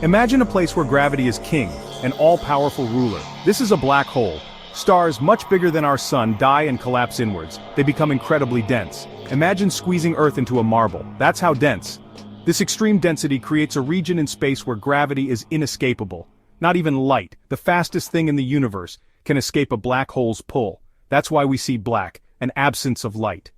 Imagine a place where gravity is king, an all-powerful ruler. This is a black hole. Stars much bigger than our sun die and collapse inwards. They become incredibly dense. Imagine squeezing Earth into a marble. That's how dense. This extreme density creates a region in space where gravity is inescapable. Not even light, the fastest thing in the universe, can escape a black hole's pull. That's why we see black, an absence of light.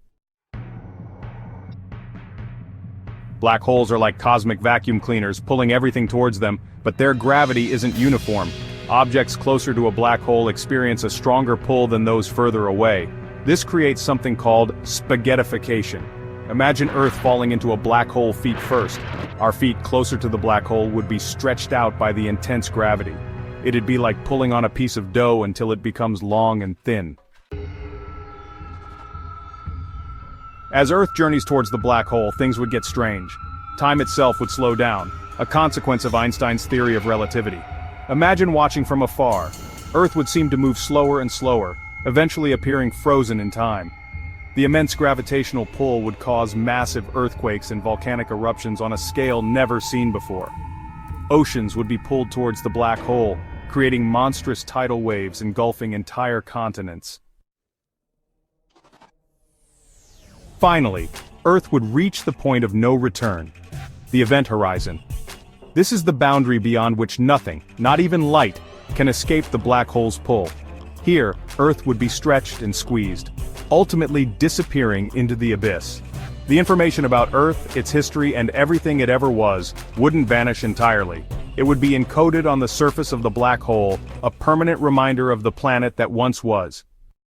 Black holes are like cosmic vacuum cleaners, pulling everything towards them, but their gravity isn't uniform. Objects closer to a black hole experience a stronger pull than those further away. This creates something called spaghettification. Imagine Earth falling into a black hole feet first. Our feet closer to the black hole would be stretched out by the intense gravity. It'd be like pulling on a piece of dough until it becomes long and thin. As Earth journeys towards the black hole, things would get strange. Time itself would slow down, a consequence of Einstein's theory of relativity. Imagine watching from afar. Earth would seem to move slower and slower, eventually appearing frozen in time. The immense gravitational pull would cause massive earthquakes and volcanic eruptions on a scale never seen before. Oceans would be pulled towards the black hole, creating monstrous tidal waves engulfing entire continents. Finally, Earth would reach the point of no return, the event horizon. This is the boundary beyond which nothing, not even light, can escape the black hole's pull. Here, Earth would be stretched and squeezed, ultimately disappearing into the abyss. The information about Earth, its history, and everything it ever was, wouldn't vanish entirely. It would be encoded on the surface of the black hole, a permanent reminder of the planet that once was.